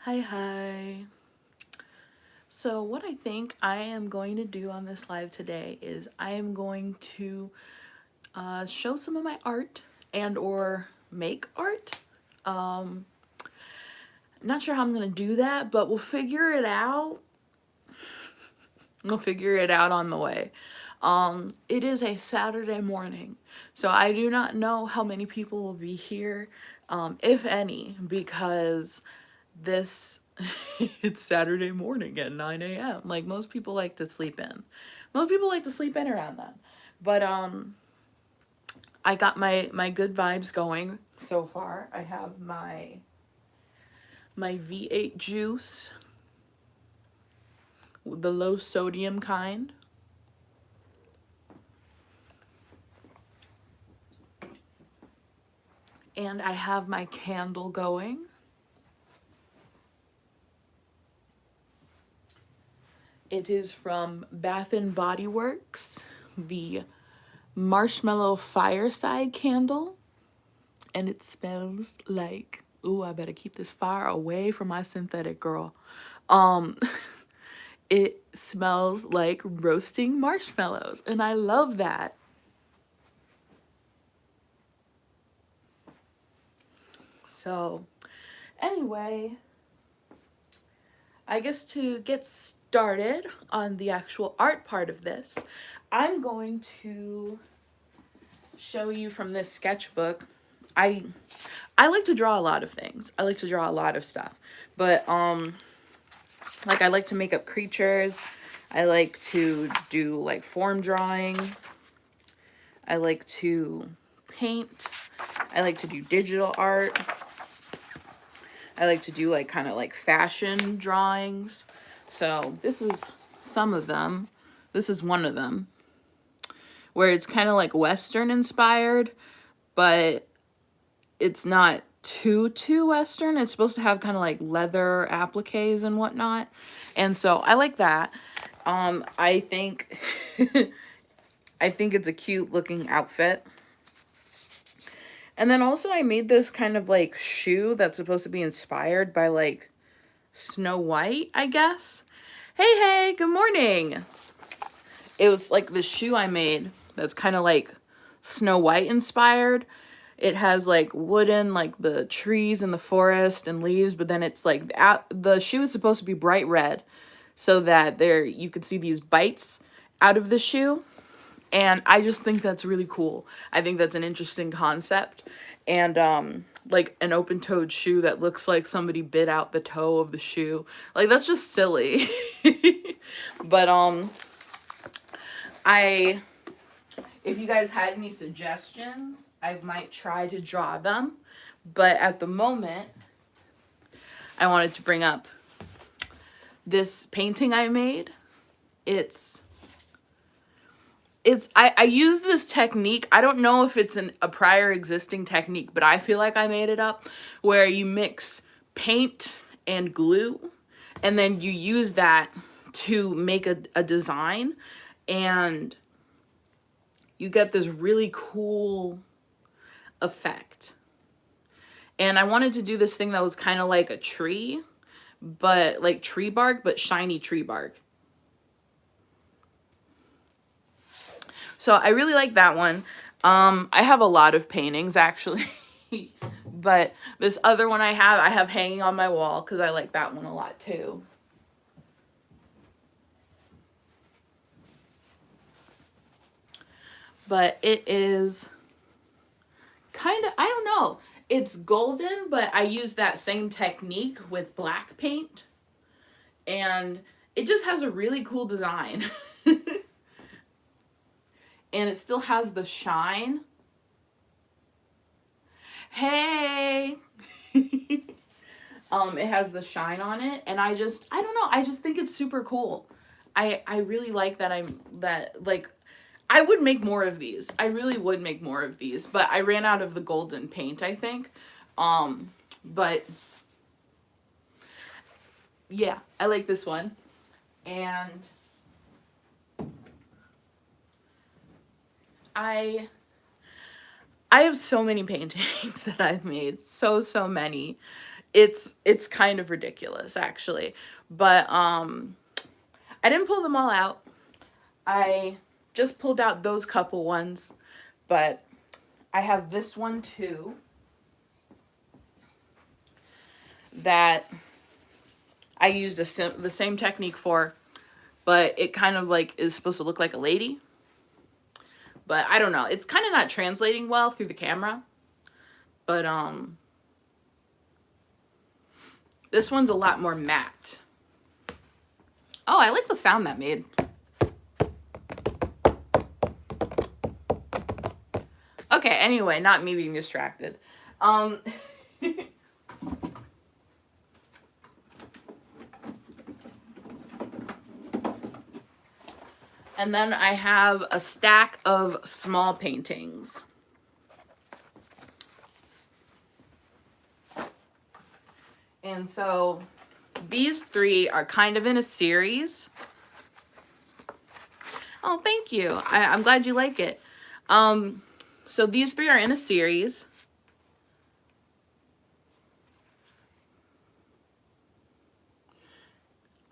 Hi. So what I think I am going to do on this live today is I am going to show some of my art and or make art. Not sure how I'm going to do that, but we'll figure it out. We'll figure it out on the way. It is a Saturday morning, so I do not know how many people will be here, if any, because this it's Saturday morning at 9 a.m. Like most people like to sleep in. Most people like to sleep in around then. But I got my good vibes going so far. I have my V8 juice, the low sodium kind. And I have my candle going. It is from Bath and Body Works, the Marshmallow Fireside Candle. And it smells like, ooh, I better keep this far away from my synthetic girl. Um, it smells like roasting marshmallows, and I love that. So, anyway, I guess to get started on the actual art part of this, I'm going to show you from this sketchbook. I like to draw a lot of things. I like to draw a lot of stuff. But like I like to make up creatures. I like to do like form drawing. I like to paint. I like to do digital art. I like to do like kind of like fashion drawings. So this is some of them. This is one of them where it's kind of like Western inspired, but it's not too Western. It's supposed to have kind of like leather appliques and whatnot. And so I like that. I think I think it's a cute looking outfit. And then also I made this kind of like shoe that's supposed to be inspired by like Snow White, I guess. Hey, good morning. It was like the shoe I made that's kind of like Snow White inspired. It has like wooden, like the trees and the forest and leaves, but then it's like the shoe is supposed to be bright red so that there you could see these bites out of the shoe. And I just think that's really cool. I think that's an interesting concept. And like an open-toed shoe that looks like somebody bit out the toe of the shoe. Like that's just silly. But I if you guys had any suggestions, I might try to draw them. But at the moment, I wanted to bring up this painting I made. I use this technique. I don't know if it's a prior existing technique, but I feel like I made it up, where you mix paint and glue and then you use that to make a design, and you get this really cool effect. And I wanted to do this thing that was kind of like a tree, but like tree bark, but shiny tree bark. So I really like that one. I have a lot of paintings actually, but this other one I have hanging on my wall because I like that one a lot too. But it is kind of, I don't know, it's golden, but I use that same technique with black paint, and it just has a really cool design. And it still has the shine. Hey. It has the shine on it, and I don't know, I just think it's super cool. I really like that. I would make more of these. I really would make more of these, but I ran out of the golden paint, I think. But yeah, I like this one. And I I have so many paintings that I've made. So many. It's kind of ridiculous actually. But I didn't pull them all out. I just pulled out those couple ones, but I have this one too that I used the same technique for, but it kind of like is supposed to look like a lady. But I don't know. It's kind of not translating well through the camera. But this one's a lot more matte. Oh, I like the sound that made. Okay, anyway, not me being distracted. And then I have a stack of small paintings. And so these three are kind of in a series. Oh, thank you. I'm glad you like it. So these three are in a series.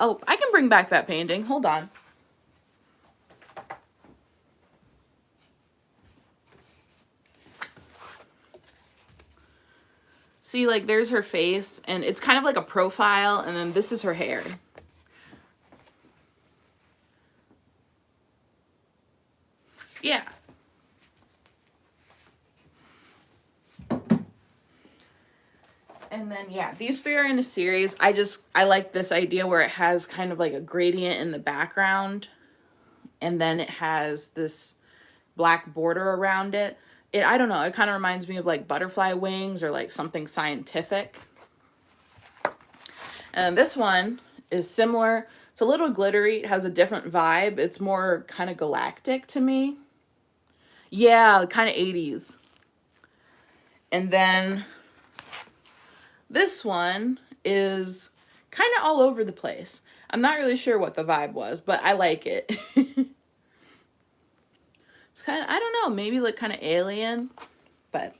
Oh, I can bring back that painting. Hold on. See, like, there's her face, and it's kind of like a profile, and then this is her hair. Yeah. And then, yeah, these three are in a series. I like this idea where it has kind of like a gradient in the background, and then it has this black border around it. I don't know, it kind of reminds me of like butterfly wings or like something scientific. And this one is similar. It's a little glittery. It has a different vibe. It's more kind of galactic to me. Yeah, kind of 80s. And then this one is kind of all over the place. I'm not really sure what the vibe was, but I like it. It's kind of, I don't know, maybe like kind of alien, but.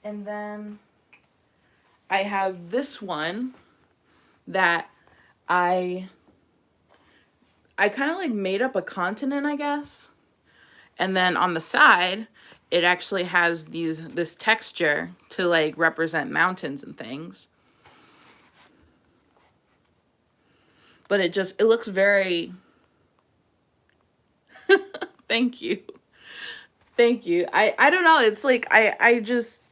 And then I have this one that I kind of like made up a continent, I guess. And then on the side, it actually has this texture to like represent mountains and things. But it looks very thank you. Thank you. I don't know, it's like I just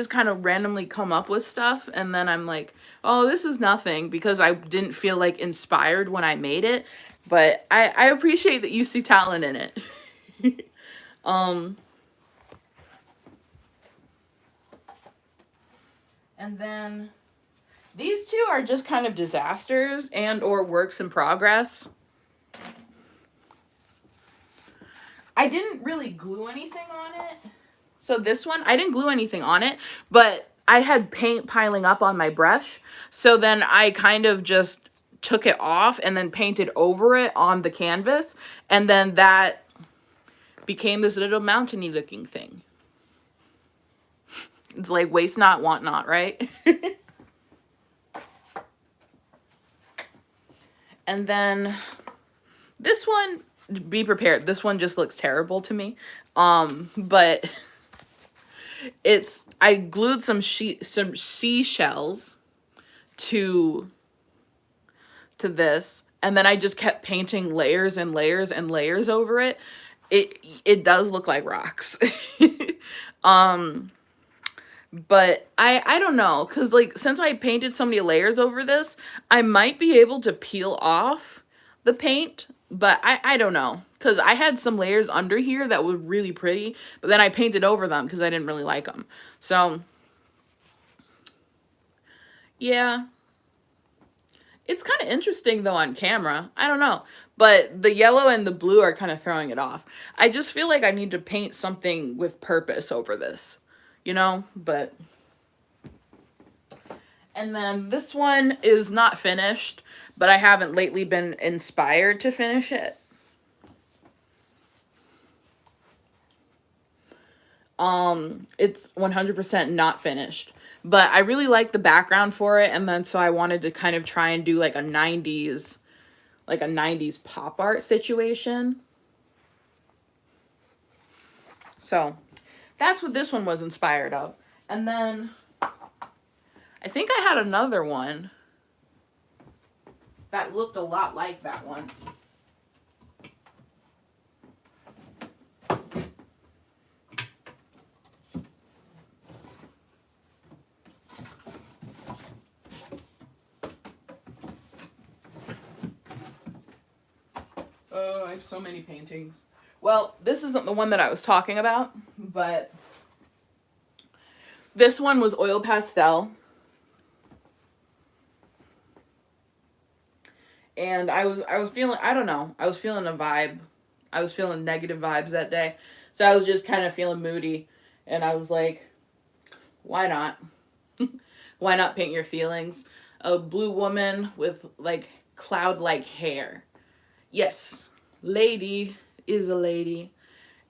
kind of randomly come up with stuff, and then I'm like, oh, this is nothing, because I didn't feel like inspired when I made it. But I appreciate that you see talent in it. And then these two are just kind of disasters and or works in progress. I didn't really glue anything on it. So this one, I didn't glue anything on it, but I had paint piling up on my brush. So then I kind of just took it off and then painted over it on the canvas. And then that became this little mountainy looking thing. It's like waste not, want not, right? And then this one, be prepared. This one just looks terrible to me. But I glued some seashells to this, and then I just kept painting layers and layers and layers over it. It does look like rocks. But I don't know, because like since I painted so many layers over this, I might be able to peel off the paint, but I don't know, because I had some layers under here that were really pretty, but then I painted over them because I didn't really like them. So yeah, it's kind of interesting though on camera. I don't know, but the yellow and the blue are kind of throwing it off. I just feel like I need to paint something with purpose over this, you know, but. And then this one is not finished, but I haven't lately been inspired to finish it. It's 100% not finished. But I really like the background for it, and then so I wanted to kind of try and do like a 90s pop art situation. So that's what this one was inspired of. And then I think I had another one that looked a lot like that one. Oh, I have so many paintings. Well, this isn't the one that I was talking about, but this one was oil pastel. And I was feeling, I don't know, I was feeling a vibe. I was feeling negative vibes that day. So I was just kind of feeling moody, and I was like, why not? Why not paint your feelings? A blue woman with like cloud-like hair. Yes, lady is a lady.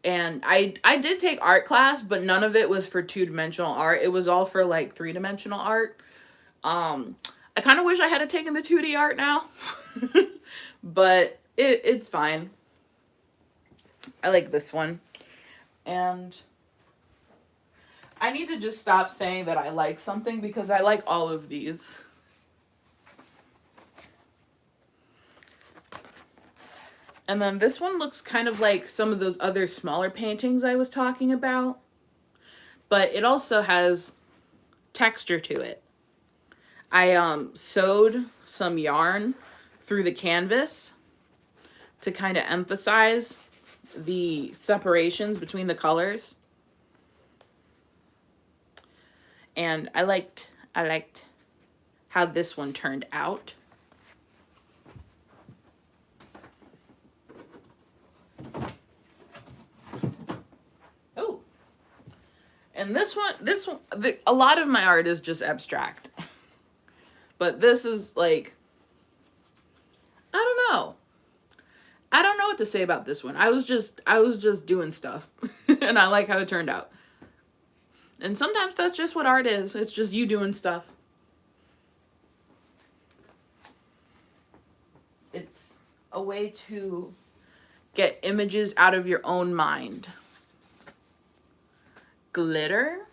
And I did take art class, but none of it was for two-dimensional art. It was all for like three-dimensional art. I kind of wish I had taken the 2D art now. But it's fine. I like this one. And I need to just stop saying that I like something, because I like all of these. And then this one looks kind of like some of those other smaller paintings I was talking about. But it also has texture to it. I sewed some yarn through the canvas to kind of emphasize the separations between the colors. And I liked how this one turned out. Oh. And this one, a lot of my art is just abstract. But this is like, I don't know. I don't know what to say about this one. I was just doing stuff. And I like how it turned out. And sometimes that's just what art is. It's just you doing stuff. It's a way to get images out of your own mind. Glitter?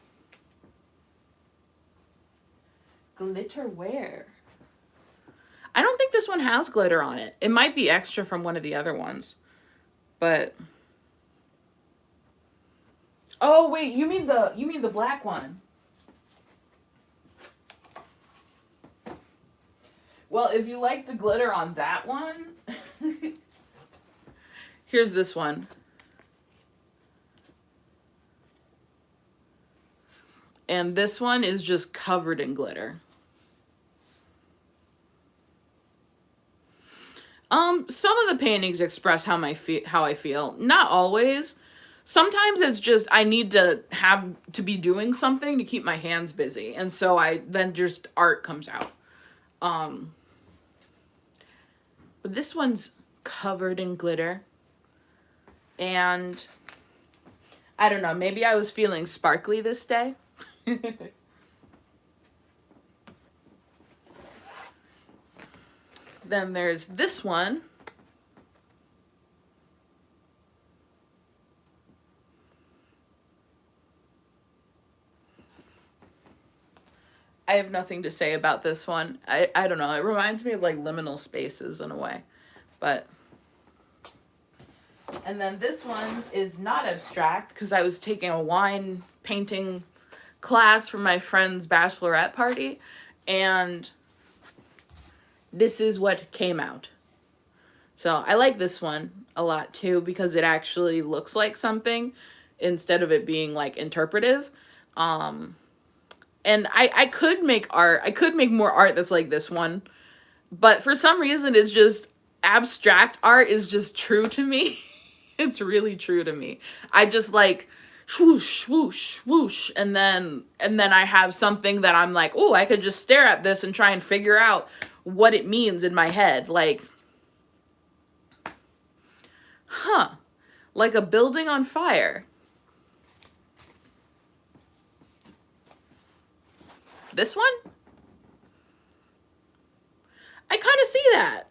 Glitter where? I don't think this one has glitter on it. It might be extra from one of the other ones. But oh wait, you mean the black one. Well, if you like the glitter on that one, here's this one. And this one is just covered in glitter. Some of the paintings express how I feel. Not always. Sometimes it's just I need to have to be doing something to keep my hands busy, and so then just art comes out. But this one's covered in glitter, and I don't know, maybe I was feeling sparkly this day. Then there's this one. I have nothing to say about this one. I don't know. It reminds me of like liminal spaces in a way. But and then this one is not abstract because I was taking a wine painting class for my friend's bachelorette party, and this is what came out. So I like this one a lot too because it actually looks like something instead of it being like interpretive. And I could make art. I could make more art that's like this one. But for some reason, it's just abstract art is just true to me. It's really true to me. I just like swoosh, swoosh, swoosh. And then I have something that I'm like, oh, I could just stare at this and try and figure out what it means in my head. Like, like a building on fire. This one? I kind of see that.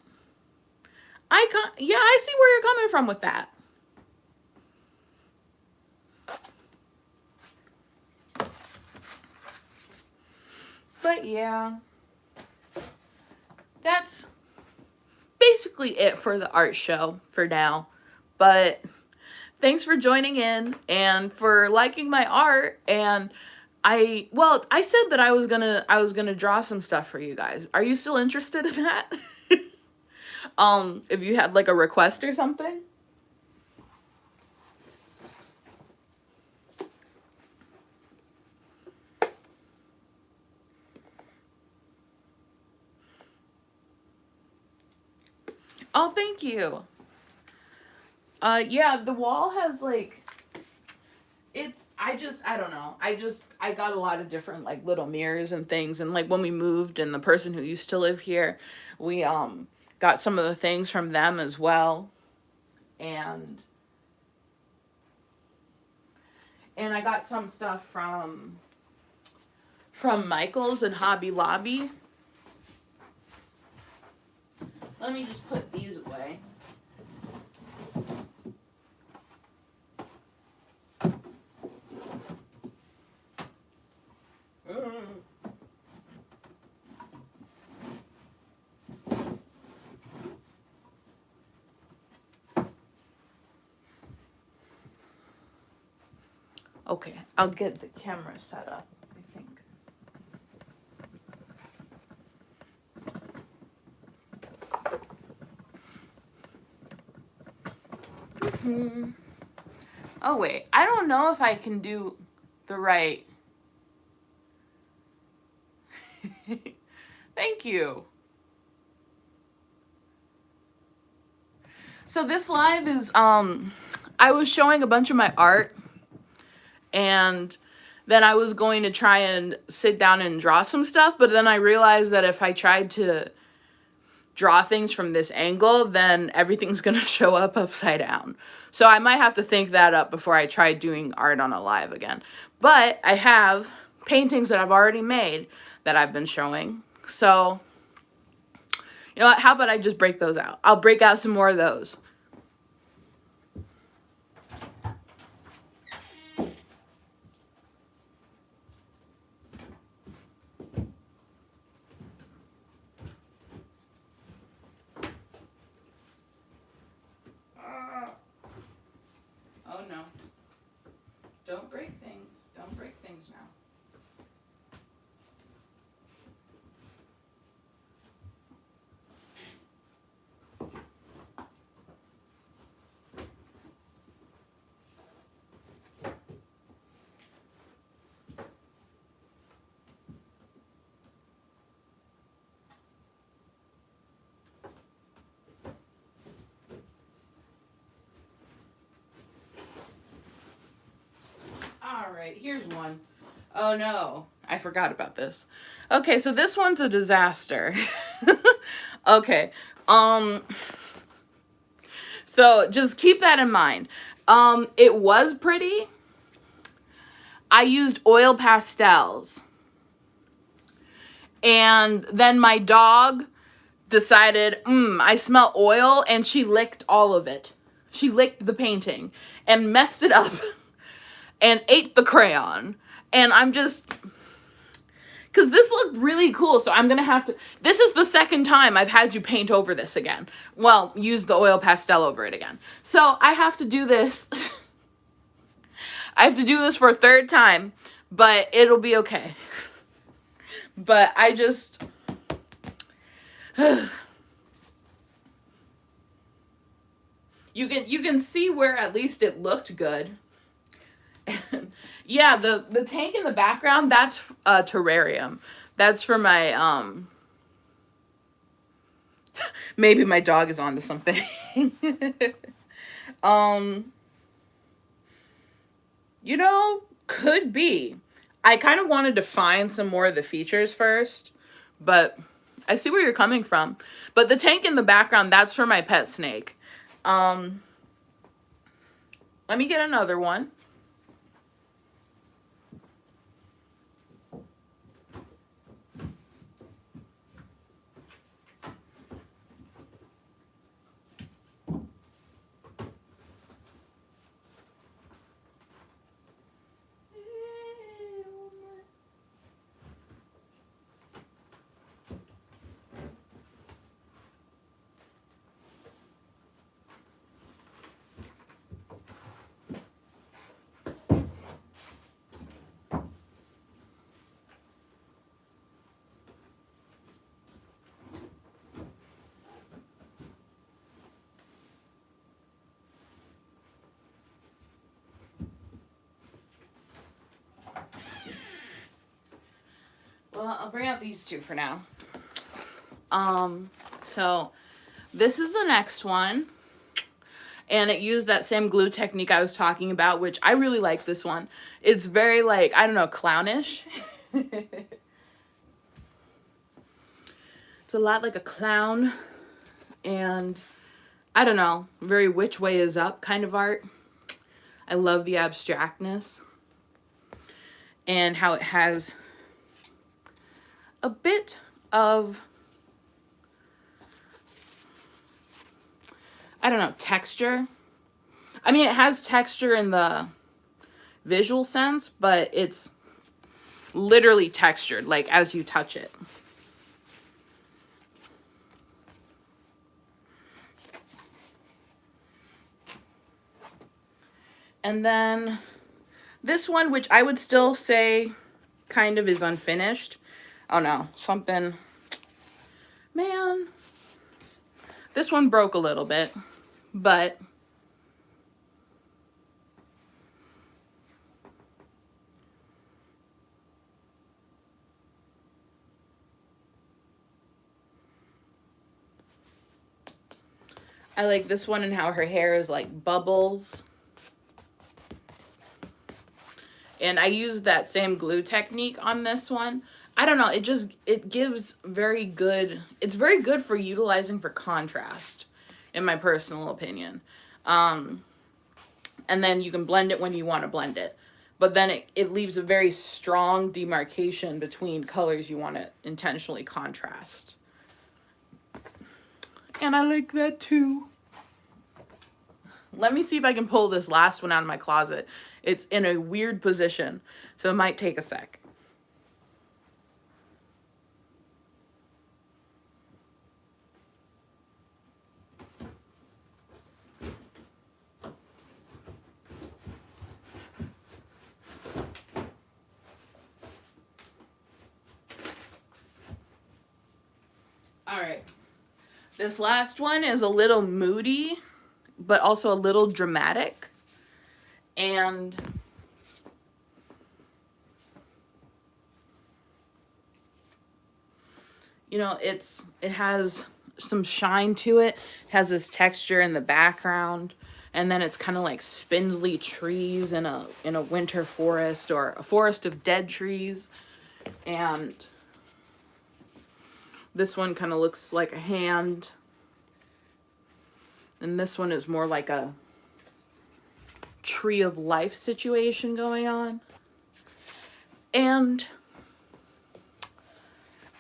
Yeah, I see where you're coming from with that. But yeah, that's basically it for the art show for now. But thanks for joining in and for liking my art. And I said that I was gonna draw some stuff for you guys. Are you still interested in that? If you had like a request or something. Oh, thank you. Yeah, the wall has like, I don't know. I got a lot of different like little mirrors and things. And like when we moved and the person who used to live here, we, got some of the things from them as well. And I got some stuff from Michael's and Hobby Lobby. Let me just put these away. Okay, I'll get the camera set up, I think. Oh wait, I don't know if I can do the right. Thank you. So this live is I was showing a bunch of my art, and then I was going to try and sit down and draw some stuff, but then I realized that if I tried to draw things from this angle, then everything's gonna show up upside down. So I might have to think that up before I try doing art on a live again. But I have paintings that I've already made that I've been showing. So, you know what, how about I just break those out? I'll break out some more of those. Oh no. Don't break things. Don't break things now. All right, here's one. Oh no, I forgot about this. Okay, so this one's a disaster. Okay, so just keep that in mind. It was pretty. I used oil pastels. And then my dog decided, I smell oil, and she licked all of it. She licked the painting and messed it up and ate the crayon. And I'm just, because this looked really cool, so I'm going to have to, this is the second time I've had you paint over this again. Well, use the oil pastel over it again. So I have to do this. I have to do this for a third time, but it'll be okay. But I just, you can see where at least it looked good. Yeah, the tank in the background, that's a terrarium. That's for my maybe my dog is onto something. You know, could be. I kind of wanted to find some more of the features first, but I see where you're coming from. But the tank in the background, that's for my pet snake. Let me get another one. Well, I'll bring out these two for now. So this is the next one. And it used that same glue technique I was talking about, which I really like this one. It's very, like, I don't know, clownish. It's a lot like a clown. And I don't know, very which way is up kind of art. I love the abstractness. And how it has a bit of, I don't know, texture. I mean, it has texture in the visual sense, but it's literally textured, like, as you touch it. And then this one, which I would still say kind of is unfinished. Oh no, something, man. This one broke a little bit, but I like this one and how her hair is like bubbles. And I used that same glue technique on this one. I don't know, it gives very good, it's very good for utilizing for contrast, in my personal opinion. And then you can blend it when you want to blend it. But then it leaves a very strong demarcation between colors you want to intentionally contrast. And I like that too. Let me see if I can pull this last one out of my closet. It's in a weird position, so it might take a sec. All right. This last one is a little moody, but also a little dramatic. And you know, it has some shine to it. It has this texture in the background, and then it's kind of like spindly trees in a winter forest or a forest of dead trees. And this one kind of looks like a hand. And this one is more like a tree of life situation going on. And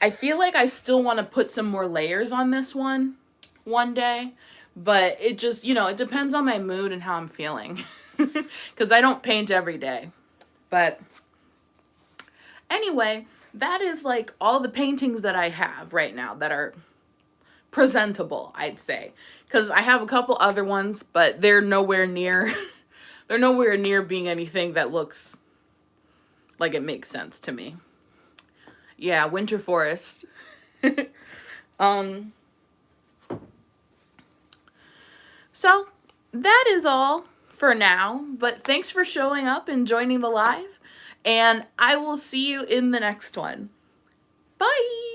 I feel like I still want to put some more layers on this one day. But it just, you know, it depends on my mood and how I'm feeling. Because I don't paint every day. But anyway, that is like all the paintings that I have right now that are presentable, I'd say. Because I have a couple other ones, but they're nowhere near they're nowhere near being anything that looks like it makes sense to me. Yeah, winter forest. So that is all for now, but thanks for showing up and joining the live, and I will see you in the next one. Bye!